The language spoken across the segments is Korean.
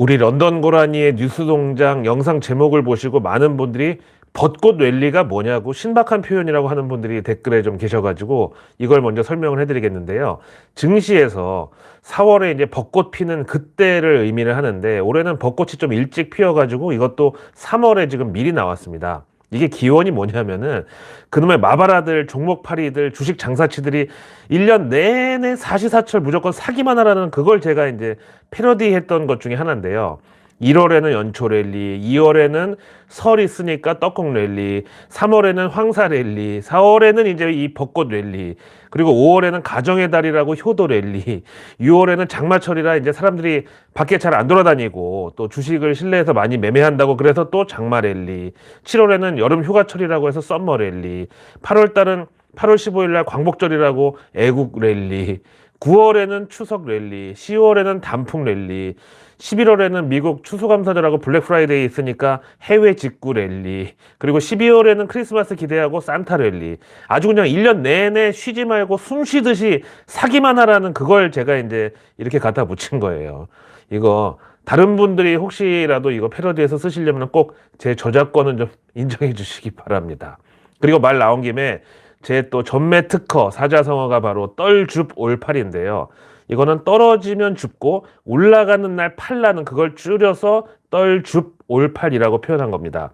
우리 런던 고라니의 뉴스동장 영상 제목을 보시고 많은 분들이 벚꽃 랠리가 뭐냐고 신박한 표현이라고 하는 분들이 댓글에 좀 계셔가지고 이걸 먼저 설명을 해드리겠는데요. 증시에서 4월에 이제 벚꽃 피는 그때를 의미를 하는데 올해는 벚꽃이 좀 일찍 피어가지고 이것도 3월에 지금 미리 나왔습니다. 이게 기원이 뭐냐면은 그놈의 마바라들, 종목팔이들, 주식 장사치들이 1년 내내 사시사철 무조건 사기만 하라는 그걸 제가 이제 패러디 했던 것 중에 하나인데요. 1월에는 연초 랠리, 2월에는 설 있으니까 떡국 랠리, 3월에는 황사 랠리, 4월에는 이제 이 벚꽃 랠리, 그리고 5월에는 가정의 달이라고 효도 랠리, 6월에는 장마철이라 이제 사람들이 밖에 잘 안 돌아다니고 또 주식을 실내에서 많이 매매한다고 그래서 또 장마 랠리, 7월에는 여름 휴가철이라고 해서 썸머 랠리, 8월 달은 8월 15일 날 광복절이라고 애국 랠리, 9월에는 추석 랠리, 10월에는 단풍 랠리, 11월에는 미국 추수감사절하고 블랙 프라이데이 있으니까 해외 직구 랠리, 그리고 12월에는 크리스마스 기대하고 산타 랠리. 아주 그냥 1년 내내 쉬지 말고 숨 쉬듯이 사기만 하라는 그걸 제가 이제 이렇게 갖다 붙인 거예요. 이거 다른 분들이 혹시라도 이거 패러디해서 쓰시려면 꼭 제 저작권은 좀 인정해 주시기 바랍니다. 그리고 말 나온 김에 제 또 전매 특허 사자성어가 바로 떨줍 올팔인데요. 이거는 떨어지면 죽고 올라가는 날 팔라는 그걸 줄여서 떨줍 올팔이라고 표현한 겁니다.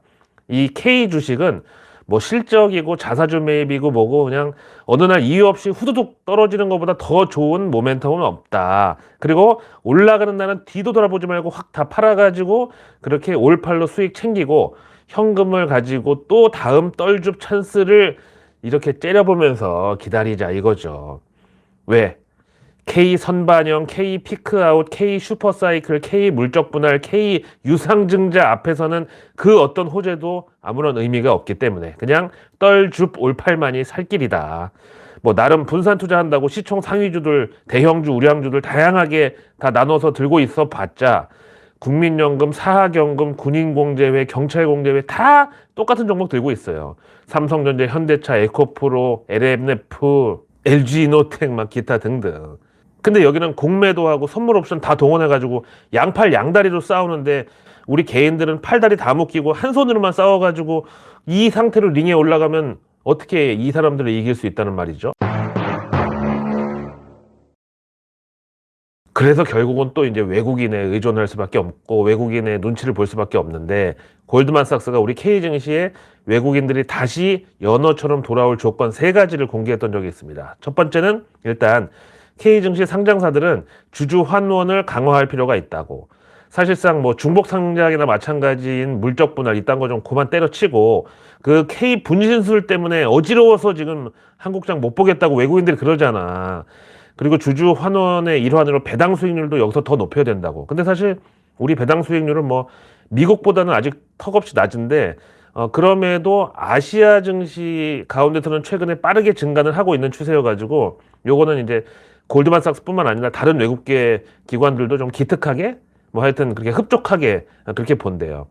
이 K 주식은 뭐 실적이고 자사주 매입이고 뭐고 그냥 어느 날 이유 없이 후두둑 떨어지는 것보다 더 좋은 모멘텀은 없다. 그리고 올라가는 날은 뒤도 돌아보지 말고 확 다 팔아가지고 그렇게 올팔로 수익 챙기고 현금을 가지고 또 다음 떨줍 찬스를 이렇게 째려보면서 기다리자 이거죠. 왜? K 선반영, K 피크아웃, K 슈퍼사이클, K 물적 분할, K 유상증자 앞에서는 그 어떤 호재도 아무런 의미가 없기 때문에 그냥 떨줍 올팔만이 살 길이다. 뭐 나름 분산 투자한다고 시총 상위주들, 대형주, 우량주들 다양하게 다 나눠서 들고 있어 봤자 국민연금, 사학연금, 군인공제회, 경찰공제회 다 똑같은 종목 들고 있어요. 삼성전자, 현대차, 에코프로, LMF, LG이노텍 막 기타 등등. 근데 여기는 공매도 하고 선물 옵션 다 동원해가지고 양팔 양다리로 싸우는데 우리 개인들은 팔다리 다 묶이고 한 손으로만 싸워가지고 이 상태로 링에 올라가면 어떻게 이 사람들을 이길 수 있다는 말이죠. 그래서 결국은 또 이제 외국인에 의존할 수밖에 없고 외국인의 눈치를 볼 수밖에 없는데 골드만삭스가 우리 K 증시에 외국인들이 다시 연어처럼 돌아올 조건 3가지를 공개했던 적이 있습니다. 첫 번째는 일단 K 증시 상장사들은 주주 환원을 강화할 필요가 있다고. 사실상 뭐 중복 상장이나 마찬가지인 물적 분할 이딴 거 좀 그만 때려치고 그 K 분신술 때문에 어지러워서 지금 한국장 못 보겠다고 외국인들이 그러잖아. 그리고 주주 환원의 일환으로 배당 수익률도 여기서 더 높여야 된다고. 근데 사실 우리 배당 수익률은 뭐 미국보다는 아직 턱없이 낮은데 그럼에도 아시아 증시 가운데서는 최근에 빠르게 증가는 하고 있는 추세여가지고 요거는 이제 골드만삭스뿐만 아니라 다른 외국계 기관들도 좀 기특하게 뭐 하여튼 그렇게 흡족하게 그렇게 본대요.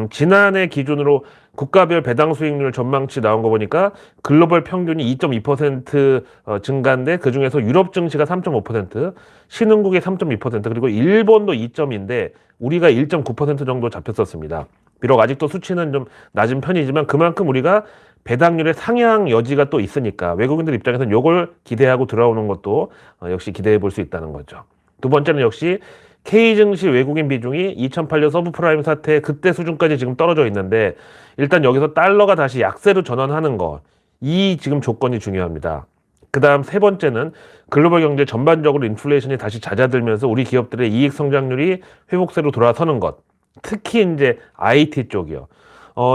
지난해 기준으로 국가별 배당 수익률 전망치 나온 거 보니까 글로벌 평균이 2.2% 증가인데 그중에서 유럽 증시가 3.5%, 신흥국이 3.2%, 그리고 일본도 2점인데 우리가 1.9% 정도 잡혔었습니다. 비록 아직도 수치는 좀 낮은 편이지만 그만큼 우리가 배당률의 상향 여지가 또 있으니까 외국인들 입장에서는 이걸 기대하고 들어오는 것도 역시 기대해 볼 수 있다는 거죠. 두 번째는 역시 K증시 외국인 비중이 2008년 서브프라임 사태 그때 수준까지 지금 떨어져 있는데 일단 여기서 달러가 다시 약세로 전환하는 거, 이 지금 조건이 중요합니다. 그 다음 세 번째는 글로벌 경제 전반적으로 인플레이션이 다시 잦아들면서 우리 기업들의 이익 성장률이 회복세로 돌아서는 것, 특히 이제 IT 쪽이요.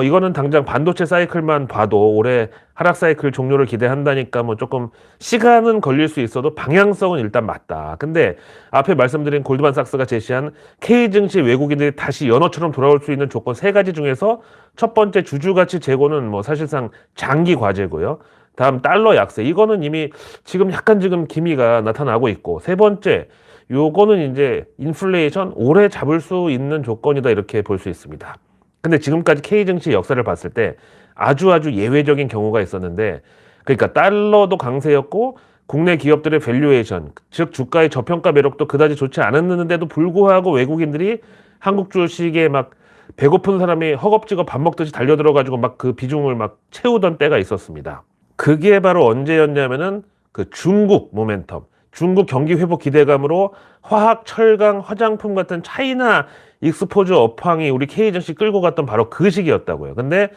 이거는 당장 반도체 사이클만 봐도 올해 하락 사이클 종료를 기대한다니까 뭐 조금 시간은 걸릴 수 있어도 방향성은 일단 맞다. 근데 앞에 말씀드린 골드만삭스가 제시한 K 증시 외국인들이 다시 연어처럼 돌아올 수 있는 조건 3가지 중에서 첫 번째 주주가치 재고는 뭐 사실상 장기 과제고요. 다음 달러 약세, 이거는 이미 지금 약간 지금 기미가 나타나고 있고, 세 번째 요거는 이제 인플레이션 오래 잡을 수 있는 조건이다 이렇게 볼 수 있습니다. 근데 지금까지 K증시 역사를 봤을 때 아주 예외적인 경우가 있었는데, 그러니까 달러도 강세였고 국내 기업들의 밸류에이션, 즉 주가의 저평가 매력도 그다지 좋지 않았는데도 불구하고 외국인들이 한국 주식에 막 배고픈 사람이 허겁지겁 밥 먹듯이 달려들어가지고 막 그 비중을 막 채우던 때가 있었습니다. 그게 바로 언제였냐면은 그 중국 모멘텀, 중국 경기 회복 기대감으로 화학, 철강, 화장품 같은 차이나 익스포저 업황이 우리 K증시 끌고 갔던 바로 그 시기였다고요. 근데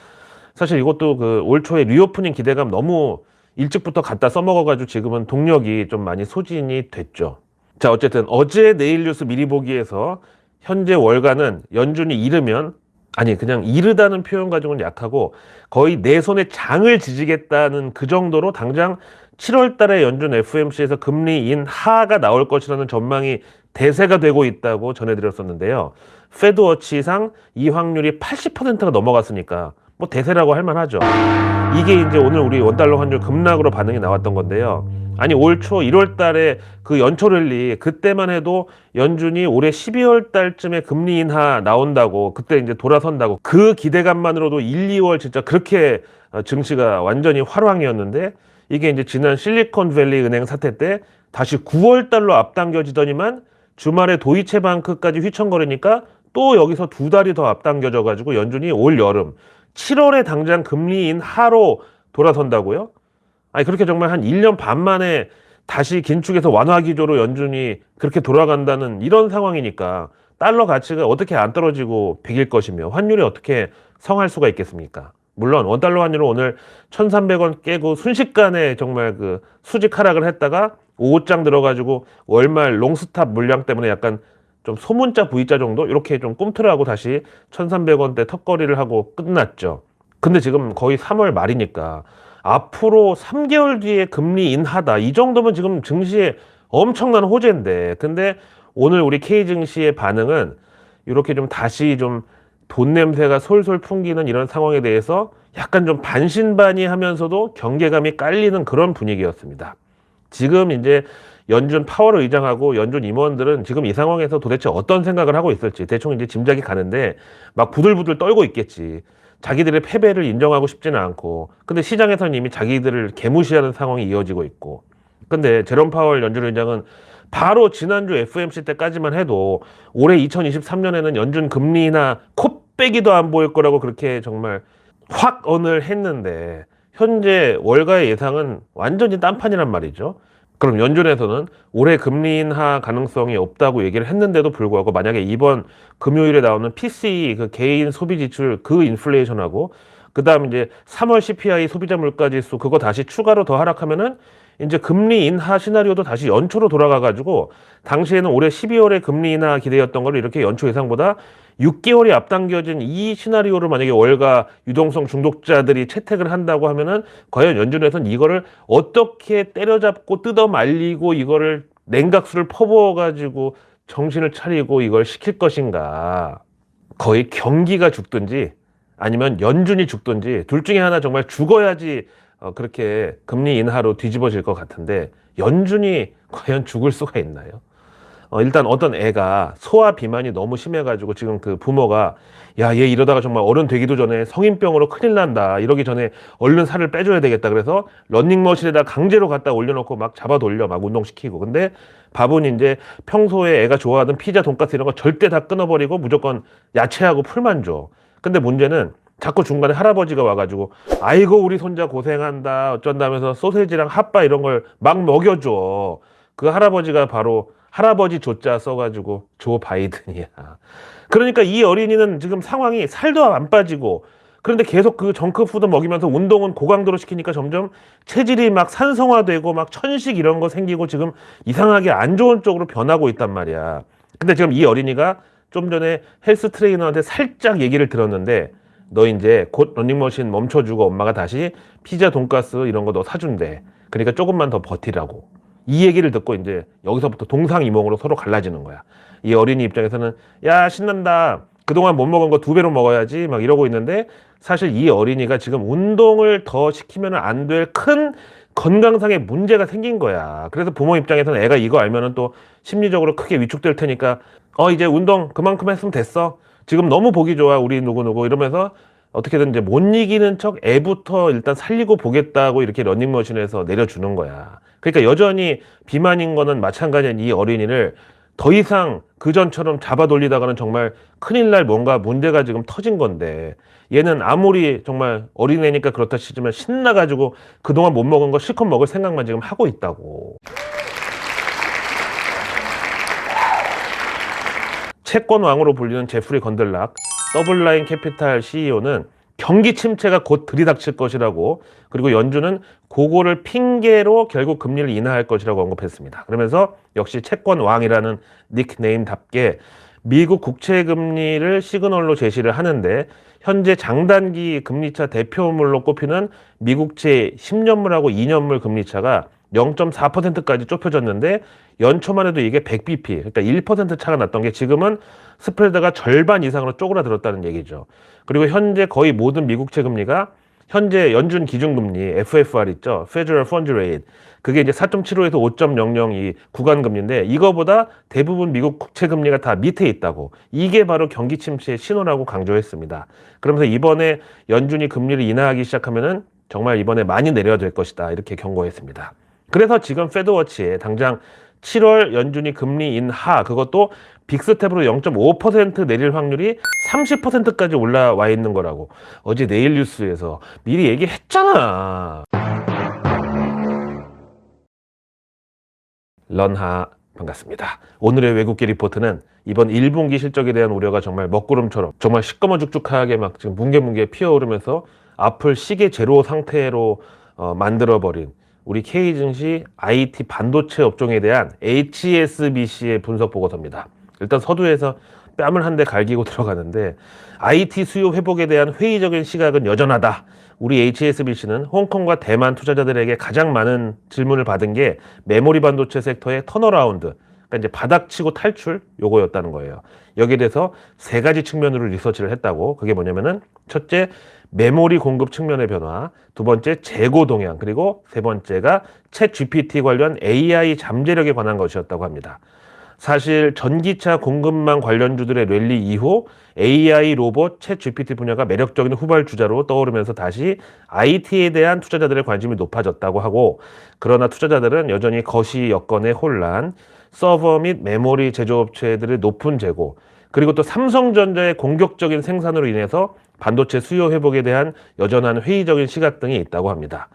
사실 이것도 그 올 초에 리오프닝 기대감 너무 일찍부터 갖다 써먹어가지고 지금은 동력이 좀 많이 소진이 됐죠. 자, 어쨌든 어제 내일 뉴스 미리 보기에서 현재 월가는 연준이 이르면, 아니 그냥 이르다는 표현 가지고는 약하고 거의 내 손에 장을 지지겠다는 그 정도로 당장 7월 달에 연준 FOMC에서 금리 인하가 나올 것이라는 전망이 대세가 되고 있다고 전해드렸었는데요. 페드워치상 이 확률이 80%가 넘어갔으니까 뭐 대세라고 할 만하죠. 이게 이제 오늘 우리 원달러 환율 급락으로 반응이 나왔던 건데요. 아니 올 초 1월 달에 그 연초 랠리 그때만 해도 연준이 올해 12월 달쯤에 금리 인하 나온다고 그때 이제 돌아선다고 그 기대감만으로도 1, 2월 진짜 그렇게 증시가 완전히 화랑이었는데 이게 이제 지난 실리콘밸리 은행 사태 때 다시 9월 달로 앞당겨지더니만 주말에 도이체방크까지 휘청거리니까 또 여기서 2달이 더 앞당겨져 가지고 연준이 올 여름 7월에 당장 금리 인하로 돌아선다고요? 아니 그렇게 정말 한 1년 반 만에 다시 긴축해서 완화 기조로 연준이 그렇게 돌아간다는 이런 상황이니까 달러 가치가 어떻게 안 떨어지고 100일 것이며 환율이 어떻게 성할 수가 있겠습니까? 물론 원달러 환율은 오늘 1,300원 깨고 순식간에 정말 그 수직 하락을 했다가 5장 들어가지고 월말 롱스탑 물량 때문에 약간 좀 소문자 V자 정도 이렇게 좀 꿈틀하고 다시 1,300원대 턱걸이를 하고 끝났죠. 근데 지금 거의 3월 말이니까 앞으로 3개월 뒤에 금리 인하다 이 정도면 지금 증시에 엄청난 호재인데 근데 오늘 우리 K증시의 반응은 이렇게 좀 다시 좀 돈 냄새가 솔솔 풍기는 이런 상황에 대해서 약간 좀 반신반의하면서도 경계감이 깔리는 그런 분위기였습니다. 지금 이제 연준 파월 의장하고 연준 임원들은 지금 이 상황에서 도대체 어떤 생각을 하고 있을지 대충 이제 짐작이 가는데 막 부들부들 떨고 있겠지. 자기들의 패배를 인정하고 싶지는 않고 근데 시장에서는 이미 자기들을 개무시하는 상황이 이어지고 있고 근데 제롬 파월 연준 의장은 바로 지난주 FOMC 때까지만 해도 올해 2023년에는 연준 금리 인하 코빼기도 안 보일 거라고 그렇게 정말 확언을 했는데 현재 월가의 예상은 완전히 딴판이란 말이죠. 그럼 연준에서는 올해 금리 인하 가능성이 없다고 얘기를 했는데도 불구하고 만약에 이번 금요일에 나오는 PCE 그 개인 소비 지출 그 인플레이션하고 그다음 이제 3월 CPI 소비자 물가 지수 그거 다시 추가로 더 하락하면은 이제 금리 인하 시나리오도 다시 연초로 돌아가 가지고 당시에는 올해 12월에 금리 인하 기대였던 걸 이렇게 연초 예상보다 6개월이 앞당겨진 이 시나리오를 만약에 월가 유동성 중독자들이 채택을 한다고 하면은 과연 연준에서는 이거를 어떻게 때려잡고 뜯어 말리고 이거를 냉각수를 퍼부어 가지고 정신을 차리고 이걸 시킬 것인가. 거의 경기가 죽든지 아니면 연준이 죽든지 둘 중에 하나 정말 죽어야지 그렇게 금리 인하로 뒤집어질 것 같은데 연준이 과연 죽을 수가 있나요? 일단 어떤 애가 소화 비만이 너무 심해가지고 지금 그 부모가 야, 얘 이러다가 정말 어른 되기도 전에 성인병으로 큰일 난다. 이러기 전에 얼른 살을 빼줘야 되겠다. 그래서 런닝머신에다 강제로 갖다 올려놓고 막 잡아 돌려 막 운동시키고. 근데 밥은 이제 평소에 애가 좋아하던 피자, 돈까스 이런 거 절대 다 끊어버리고 무조건 야채하고 풀만 줘. 근데 문제는 자꾸 중간에 할아버지가 와가지고 아이고 우리 손자 고생한다 어쩐다면서 소세지랑 핫바 이런 걸 막 먹여줘. 그 할아버지가 바로 할아버지 조자 써가지고 조 바이든이야. 그러니까 이 어린이는 지금 상황이 살도 안 빠지고 그런데 계속 그 정크푸드 먹이면서 운동은 고강도로 시키니까 점점 체질이 막 산성화되고 막 천식 이런 거 생기고 지금 이상하게 안 좋은 쪽으로 변하고 있단 말이야. 근데 지금 이 어린이가 좀 전에 헬스 트레이너한테 살짝 얘기를 들었는데 너 이제 곧 러닝머신 멈춰주고 엄마가 다시 피자, 돈가스 이런 거 너 사준대. 그러니까 조금만 더 버티라고. 이 얘기를 듣고 이제 여기서부터 동상이몽으로 서로 갈라지는 거야. 이 어린이 입장에서는 야 신난다. 그동안 못 먹은 거 2배로 먹어야지 막 이러고 있는데 사실 이 어린이가 지금 운동을 더 시키면 안 될 큰 건강상의 문제가 생긴 거야. 그래서 부모 입장에서는 애가 이거 알면은 또 심리적으로 크게 위축될 테니까 이제 운동 그만큼 했으면 됐어. 지금 너무 보기 좋아 우리 누구누구 이러면서 어떻게든 이제 못 이기는 척 애부터 일단 살리고 보겠다고 이렇게 러닝머신에서 내려주는 거야. 그러니까 여전히 비만인 거는 마찬가지인 이 어린이를 더 이상 그전처럼 잡아 돌리다가는 정말 큰일 날 뭔가 문제가 지금 터진 건데, 얘는 아무리 정말 어린애니까 그렇다 치지만 신나가지고 그동안 못 먹은 거 실컷 먹을 생각만 지금 하고 있다고. 채권 왕으로 불리는 제프리 건들락 더블라인 캐피탈 CEO는 경기 침체가 곧 들이닥칠 것이라고, 그리고 연준은 그거를 핑계로 결국 금리를 인하할 것이라고 언급했습니다. 그러면서 역시 채권 왕이라는 닉네임답게 미국 국채 금리를 시그널로 제시를 하는데, 현재 장단기 금리차 대표물로 꼽히는 미국채 10년물하고 2년물 금리차가 0.4%까지 좁혀졌는데, 연초만 해도 이게 100bp, 그러니까 1% 차가 났던 게 지금은 스프레드가 절반 이상으로 쪼그라들었다는 얘기죠. 그리고 현재 거의 모든 미국채 금리가 현재 연준 기준금리 FFR 있죠. Federal Funds Rate. 그게 이제 4.75에서 5.00이 구간금리인데, 이거보다 대부분 미국 국채 금리가 다 밑에 있다고. 이게 바로 경기 침체의 신호라고 강조했습니다. 그러면서 이번에 연준이 금리를 인하하기 시작하면은 정말 이번에 많이 내려야 될 것이다, 이렇게 경고했습니다. 그래서 지금 페드워치에 당장 7월 연준이 금리 인하, 그것도 빅스텝으로 0.5% 내릴 확률이 30%까지 올라와 있는 거라고 어제 내일 뉴스에서 미리 얘기했잖아. 런하 반갑습니다. 오늘의 외국계 리포트는 이번 1분기 실적에 대한 우려가 정말 먹구름처럼 정말 시꺼머죽죽하게 막 지금 뭉게뭉게 피어오르면서 앞을 시계 제로 상태로 만들어버린 우리 K증시 IT 반도체 업종에 대한 HSBC의 분석 보고서입니다. 일단 서두에서 뺨을 한 대 갈기고 들어가는데, IT 수요 회복에 대한 회의적인 시각은 여전하다. 우리 HSBC는 홍콩과 대만 투자자들에게 가장 많은 질문을 받은 게 메모리 반도체 섹터의 턴어라운드, 그러니까 이제 바닥치고 탈출, 요거였다는 거예요. 여기에 대해서 세 가지 측면으로 리서치를 했다고. 그게 뭐냐면은, 첫째, 메모리 공급 측면의 변화, 두 번째, 재고 동향, 그리고 세 번째가 챗 GPT 관련 AI 잠재력에 관한 것이었다고 합니다. 사실 전기차 공급망 관련주들의 랠리 이후 AI, 로봇, 챗 GPT 분야가 매력적인 후발주자로 떠오르면서 다시 IT에 대한 투자자들의 관심이 높아졌다고 하고, 그러나 투자자들은 여전히 거시 여건의 혼란, 서버 및 메모리 제조업체들의 높은 재고, 그리고 또 삼성전자의 공격적인 생산으로 인해서 반도체 수요 회복에 대한 여전한 회의적인 시각 등이 있다고 합니다.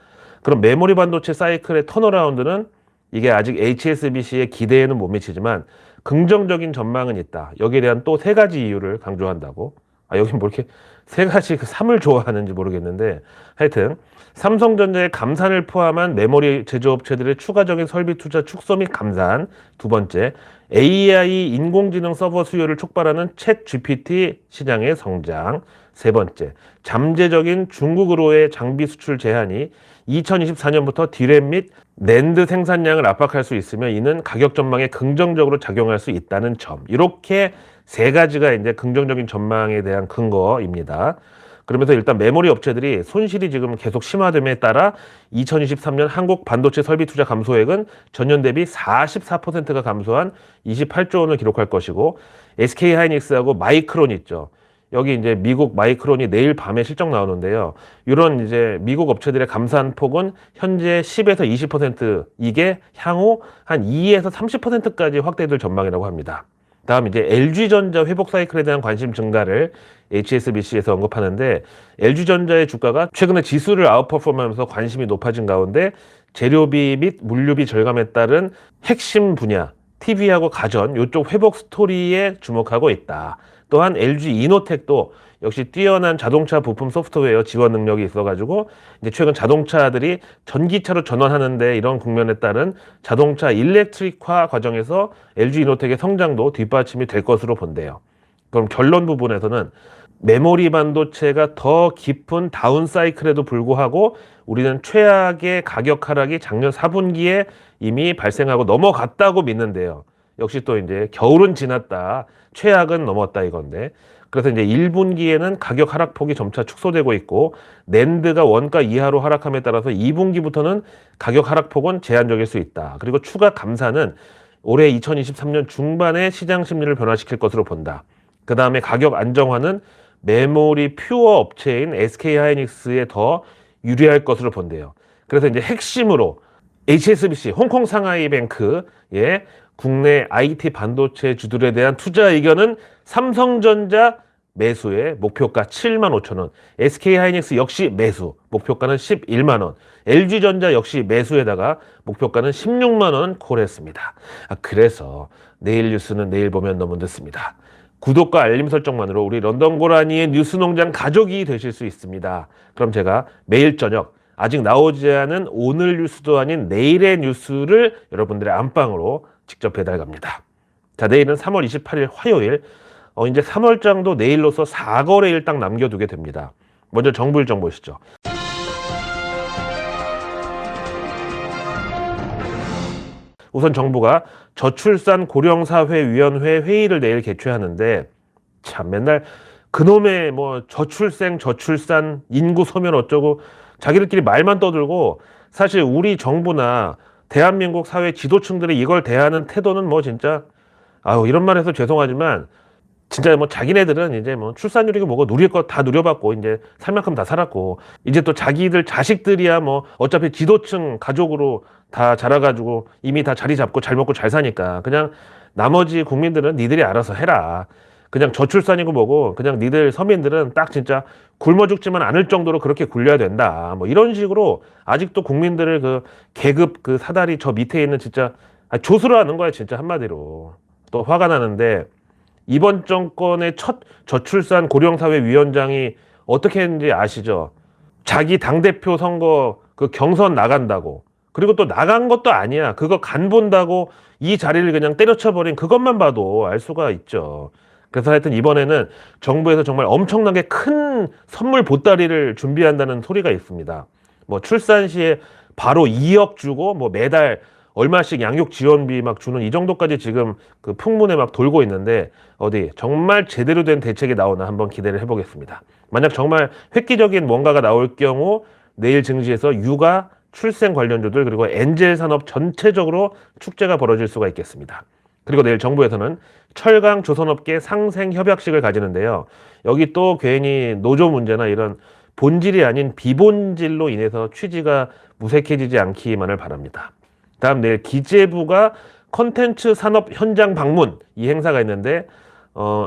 그럼 메모리 반도체 사이클의 턴어라운드는 이게 아직 HSBC의 기대에는 못 미치지만 긍정적인 전망은 있다. 여기에 대한 또 세 가지 이유를 강조한다고. 여기 뭐 이렇게 세 가지 그 3을 좋아하는지 모르겠는데, 하여튼 삼성전자의 감산을 포함한 메모리 제조업체들의 추가적인 설비 투자 축소 및 감산, 두 번째, AI 인공지능 서버 수요를 촉발하는 챗 GPT 시장의 성장, 세 번째, 잠재적인 중국으로의 장비 수출 제한이 2024년부터 디램 및 낸드 생산량을 압박할 수 있으며 이는 가격 전망에 긍정적으로 작용할 수 있다는 점. 이렇게 세 가지가 이제 긍정적인 전망에 대한 근거입니다. 그러면서 일단 메모리 업체들이 손실이 지금 계속 심화됨에 따라 2023년 한국 반도체 설비 투자 감소액은 전년 대비 44%가 감소한 28조 원을 기록할 것이고, SK 하이닉스하고 마이크론 있죠. 여기 이제 미국 마이크론이 내일 밤에 실적 나오는데요. 이런 이제 미국 업체들의 감산 폭은 현재 10에서 20%, 이게 향후 한 2에서 30%까지 확대될 전망이라고 합니다. 다음 이제 LG전자 회복 사이클에 대한 관심 증가를 HSBC에서 언급하는데, LG전자의 주가가 최근에 지수를 아웃퍼폼하면서 관심이 높아진 가운데 재료비 및 물류비 절감에 따른 핵심 분야, TV하고 가전 이쪽 회복 스토리에 주목하고 있다. 또한 LG 이노텍도 역시 뛰어난 자동차 부품 소프트웨어 지원 능력이 있어가지고 이제 최근 자동차들이 전기차로 전환하는데 이런 국면에 따른 자동차 일렉트릭화 과정에서 LG 이노텍의 성장도 뒷받침이 될 것으로 본대요. 그럼 결론 부분에서는 메모리 반도체가 더 깊은 다운 사이클에도 불구하고 우리는 최악의 가격 하락이 작년 4분기에 이미 발생하고 넘어갔다고 믿는데요. 역시 또 이제 겨울은 지났다, 최악은 넘었다 이건데, 그래서 이제 1분기에는 가격 하락폭이 점차 축소되고 있고, 낸드가 원가 이하로 하락함에 따라서 2분기부터는 가격 하락폭은 제한적일 수 있다. 그리고 추가 감산은 올해 2023년 중반에 시장 심리를 변화시킬 것으로 본다. 그 다음에 가격 안정화는 메모리 퓨어 업체인 SK 하이닉스에 더 유리할 것으로 본대요. 그래서 이제 핵심으로 HSBC, 홍콩 상하이 뱅크의 국내 IT 반도체 주들에 대한 투자 의견은 삼성전자 매수에 목표가 7만 5천 원, SK하이닉스 역시 매수, 목표가는 11만 원, LG전자 역시 매수에다가 목표가는 16만 원 콜했습니다. 그래서 내일 뉴스는 내일 보면 너무 늦습니다. 구독과 알림 설정만으로 우리 런던 고라니의 뉴스농장 가족이 되실 수 있습니다. 그럼 제가 매일 저녁 아직 나오지 않은 오늘 뉴스도 아닌 내일의 뉴스를 여러분들의 안방으로 직접 배달 갑니다. 자, 내일은 3월 28일 화요일. 이제 3월장도 내일로서 4거래일 딱 남겨두게 됩니다. 먼저 정부 일정 보시죠. 우선 정부가 저출산 고령사회위원회 회의를 내일 개최하는데, 참 맨날 그놈의 뭐 저출산 인구 소멸 어쩌고 자기들끼리 말만 떠들고, 사실 우리 정부나 대한민국 사회 지도층들이 이걸 대하는 태도는 뭐 진짜 이런 말 해서 죄송하지만 진짜 뭐 자기네들은 이제 뭐 출산율이고 뭐고 누릴 거 다 누려봤고 이제 살 만큼 다 살았고, 이제 또 자기들 자식들이야 뭐 어차피 지도층 가족으로 다 자라가지고 이미 다 자리 잡고 잘 먹고 잘 사니까 그냥 나머지 국민들은 니들이 알아서 해라. 그냥 저출산이고 뭐고 그냥 니들 서민들은 딱 진짜 굶어 죽지만 않을 정도로 그렇게 굴려야 된다. 뭐 이런 식으로 아직도 국민들을 그 계급 그 사다리 저 밑에 있는 진짜 조수를 하는 거야 진짜 한마디로. 또 화가 나는데, 이번 정권의 첫 저출산 고령사회위원장이 어떻게 했는지 아시죠? 자기 당대표 선거 그 경선 나간다고, 그리고 또 나간 것도 아니야, 그거 간 본다고 이 자리를 그냥 때려쳐버린 그것만 봐도 알 수가 있죠. 그래서 하여튼 이번에는 정부에서 정말 엄청나게 큰 선물 보따리를 준비한다는 소리가 있습니다. 뭐 출산 시에 바로 2억 주고 뭐 매달 얼마씩 양육 지원비 막 주는 이 정도까지 지금 그 풍문에 막 돌고 있는데, 어디 정말 제대로 된 대책이 나오나 한번 기대를 해보겠습니다. 만약 정말 획기적인 뭔가가 나올 경우 내일 증시에서 육아, 출생 관련주들 그리고 엔젤 산업 전체적으로 축제가 벌어질 수가 있겠습니다. 그리고 내일 정부에서는 철강 조선업계 상생 협약식을 가지는데요. 여기 또 괜히 노조 문제나 이런 본질이 아닌 비본질로 인해서 취지가 무색해지지 않기만을 바랍니다. 다음 내일 기재부가 컨텐츠 산업 현장 방문 이 행사가 있는데,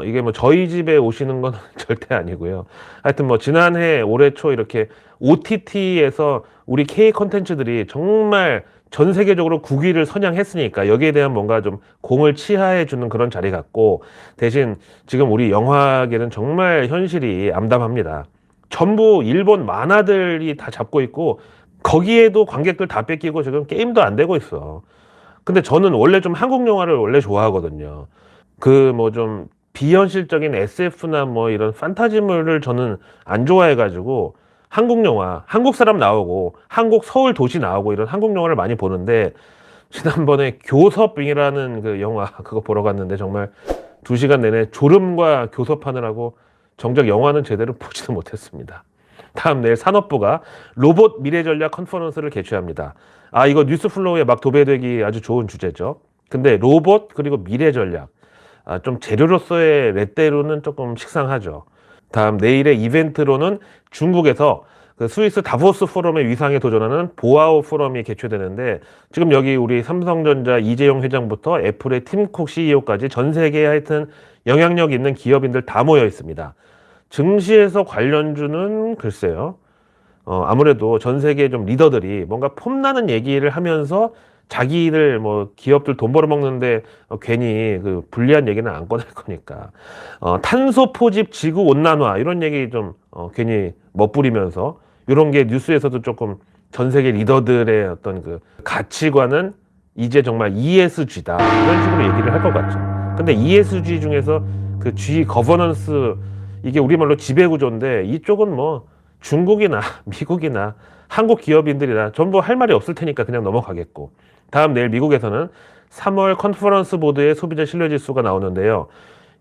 이게 뭐 저희 집에 오시는 건 절대 아니고요. 하여튼 뭐 지난해 올해 초 이렇게 OTT에서 우리 K 컨텐츠들이 정말 전 세계적으로 국위를 선양했으니까 여기에 대한 뭔가 좀 공을 치하해 주는 그런 자리 같고, 대신 지금 우리 영화계는 정말 현실이 암담합니다. 전부 일본 만화들이 다 잡고 있고 거기에도 관객들 다 뺏기고 지금 게임도 안 되고 있어. 근데 저는 원래 좀 한국 영화를 원래 좋아하거든요. 그 뭐 좀 비현실적인 SF나 뭐 이런 판타지물을 저는 안 좋아해가지고 한국 영화, 한국 사람 나오고 한국 서울 도시 나오고 이런 한국 영화를 많이 보는데, 지난번에 교섭이라는 그 영화 그거 보러 갔는데 정말 2시간 내내 졸음과 교섭하느라고 정작 영화는 제대로 보지도 못했습니다. 다음 내일 산업부가 로봇 미래전략 컨퍼런스를 개최합니다. 이거 뉴스플로우에 막 도배되기 아주 좋은 주제죠. 근데 로봇 그리고 미래전략, 좀 재료로서의 레떼로는 조금 식상하죠. 다음 내일의 이벤트로는 중국에서 그 스위스 다보스 포럼의 위상에 도전하는 보아오 포럼이 개최되는데, 지금 여기 우리 삼성전자 이재용 회장부터 애플의 팀쿡 CEO까지 전 세계에 하여튼 영향력 있는 기업인들 다 모여 있습니다. 증시에서 관련주는 글쎄요. 아무래도 전 세계 좀 리더들이 뭔가 폼나는 얘기를 하면서 자기들 뭐 기업들 돈 벌어먹는데 괜히 그 불리한 얘기는 안 꺼낼 거니까, 탄소 포집 지구 온난화 이런 얘기 좀 괜히 멋부리면서 이런 게 뉴스에서도 조금 전 세계 리더들의 어떤 그 가치관은 이제 정말 ESG다 이런 식으로 얘기를 할 것 같죠. 근데 ESG 중에서 그 G 거버넌스, 이게 우리말로 지배구조인데 이쪽은 뭐 중국이나 미국이나 한국 기업인들이나 전부 할 말이 없을 테니까 그냥 넘어가겠고. 다음 내일 미국에서는 3월 컨퍼런스 보드의 소비자 신뢰지수가 나오는데요.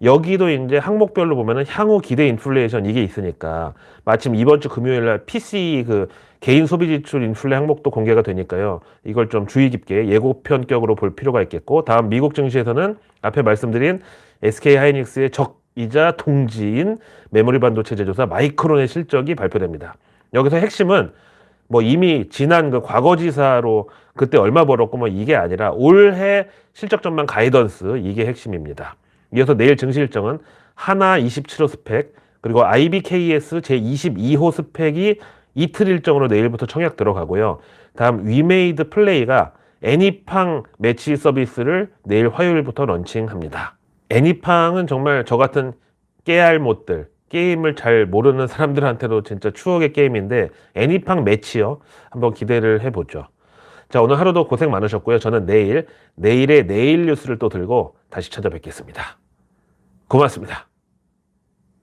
여기도 이제 항목별로 보면은 향후 기대 인플레이션 이게 있으니까, 마침 이번 주 금요일 날 PCE 그 개인 소비 지출 인플레 항목도 공개가 되니까요. 이걸 좀 주의 깊게 예고편격으로 볼 필요가 있겠고, 다음 미국 증시에서는 앞에 말씀드린 SK하이닉스의 적이자 동지인 메모리 반도체 제조사 마이크론의 실적이 발표됩니다. 여기서 핵심은 뭐 이미 지난 그 과거지사로 그때 얼마 벌었고 뭐 이게 아니라 올해 실적 전망 가이던스 이게 핵심입니다. 이어서 내일 증시 일정은 하나 27호 스펙 그리고 IBKS 제22호 스펙이 이틀 일정으로 내일부터 청약 들어가고요. 다음 위메이드 플레이가 애니팡 매치 서비스를 내일 화요일부터 런칭합니다. 애니팡은 정말 저 같은 깨알못들 게임을 잘 모르는 사람들한테도 진짜 추억의 게임인데 애니팡 매치요. 한번 기대를 해보죠. 자, 오늘 하루도 고생 많으셨고요. 저는 내일의 내일 뉴스를 또 들고 다시 찾아뵙겠습니다. 고맙습니다.